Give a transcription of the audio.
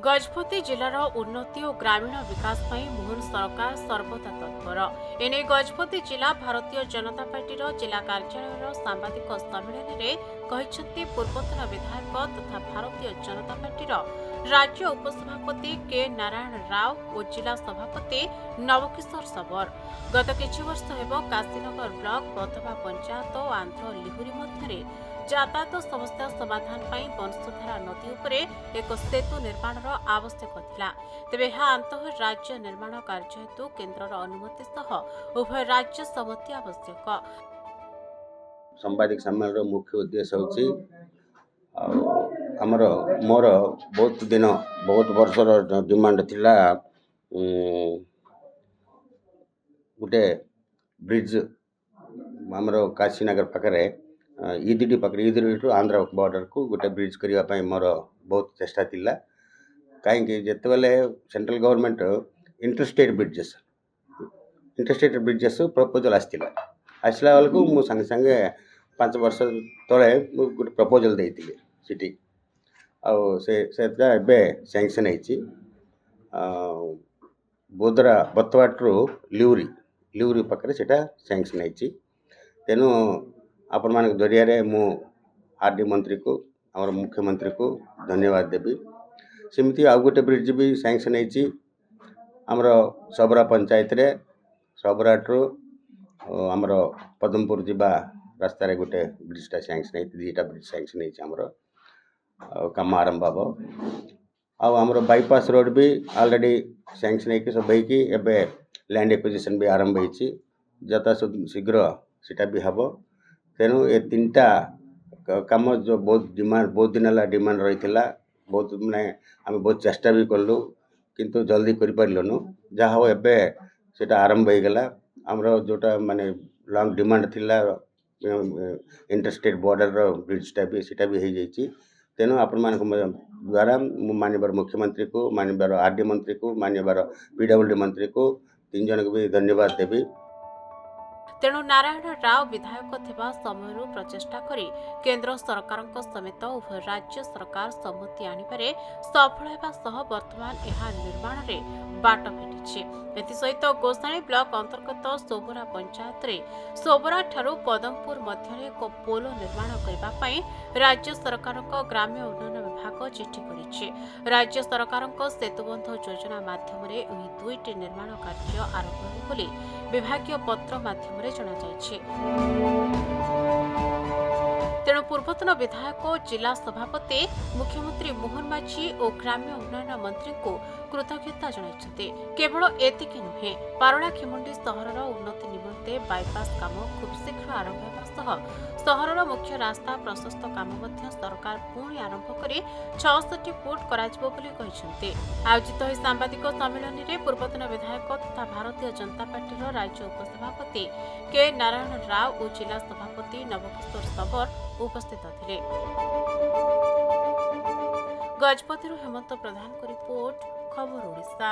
गजपति जिलार उन्नति और ग्रामीण विकास ପାଇଁ मोहन सरकार सर्वदा तत्पर। एने गजपति जिला भारतीय जनता पार्टी जिला कार्यालय सांबादिक सम्मेलन में कहिसेंति पूर्वतन विधायक तथा भारतीय जनता पार्टी राज्य उपसभापति के नारायण राव और जिला सभापति नवकिशोर सबर गत किछि वर्ष हेब काशीनगर ब्लॉक बधवा पंचायत और आंध्र लिहुरी मध्य यातायात समस्या समाधान ପାଇଁ बंशधारा नदी उपरे एक सेतु निर्माण आवश्यक थिला। तेबे यह अंतर राज्य निर्माण कार्य हेतु केन्द्र अनुमति सह उभय राज्य सम्मति आवश्यक। सांबादिक सम्मेलन मुख्य उद्देश्य होची आमर मोर बहुत दिन बहुत वर्षर डिमांड थिला गोटे ब्रिज आमर काशीनगर पाखरे ईदिटी पाखे ईदिटी टू आंध्र बॉर्डर को गोटे ब्रिज करने मोर बहुत चेष्टा थिला। कहीं जिते बेले central government interstate bridges proposal आसला बेलू मुझे सांगे सांगे 5 वर्ष तले गोटे प्रपोजल देती सिटी आबे सैंक्शन होती बोदरा बतवाटू लिहुरी पाखे से सैंक्शन होती। तेणु आपण मान जरिया मु आरडी मंत्री को आम मुख्यमंत्री को धन्यवाद देवी। सेमती आउ गोटे ब्रिज भी सैंक्शन होती आमर सबरा पंचायत रे सबराटू आमर पदमपुर जीवा रास्तार गोटे ब्रिजटा सैंक्शन होती 2टा ब्रिज सैंक्शन होती आमर काम आरंभ हम आमर बाईपास रोड भी ऑलरेडी सैंक्शन होती सब होगी लैंड एक्विजिशन भी आरंभ होती जता शीघ्र सीटा भी हम। तेणु ये 3टा काम जो बहुत दिन है डिमांड रही बहुत माने आम बहुत चेष्टा भी कलु किंतु जल्दी करूँ जहाँ हो एवं से आरंभ हो गला। आमर जोटा माने लॉन्ग डिमांड थिला इंटरस्टेट बॉर्डर ब्रिजटा भी सीटा भी हो जाइए। तेणु आपण मान द्वारा मानवर मुख्यमंत्री को मानवर आरडी मंत्री को मानवर पीडब्ल्यूडी मंत्री को 3 जन को भी धन्यवाद देवी। तेणु नारायण राव विधायक थिबा समयरु प्रचेष्टा करी केंद्र सरकार समेत उभय राज्य सरकार सम्मति आनिबारे सफल हेबा सह वर्तमान एहा निर्माण रे बाट भेटिछि। एथिसहित गोसाणी ब्लॉक अंतर्गत सोबरा पंचायत रे सोबरा ठारू पदमपुर मध्य एक पोल निर्माण करबा पई राज्य सरकार ग्राम्य उन्नयन विभाग चिठी करिछि। राज्य सरकार सेतुबंध योजना माध्यम रे एही 2टी निर्माण कार्य आरंभ होबो बोली विभागीय पत्र माध्यम जना जाइछि। तेणु पूर्वतन विधायक जिला सभापति मुख्यमंत्री मोहन माझी और ग्राम्य उन्नयन मंत्री को कृतज्ञता जणाइछन्ते। केवल एतिकी नुहे पारड़ा खिमुंडी सहरर उन्नति निमंते बाईपास काम खूब शीघ्र आरंभ हेबा सह सहरर मुख्य रास्ता प्रशस्त काम मध्य सरकार पुणी आरंभ करी 66 फुट कराजिबो बोली कहिसन्ते। आयोजित होई सांबादिक सम्मेलन रे पूर्वतन विधायक तथा भारतीय जनता पार्टी राज्य उपसभापति के नारायण राव और जिला सभापति नवकिशोर सबर उपस्थित थे। गजपति हेमंत प्रधान को रिपोर्ट खबर ओडिशा।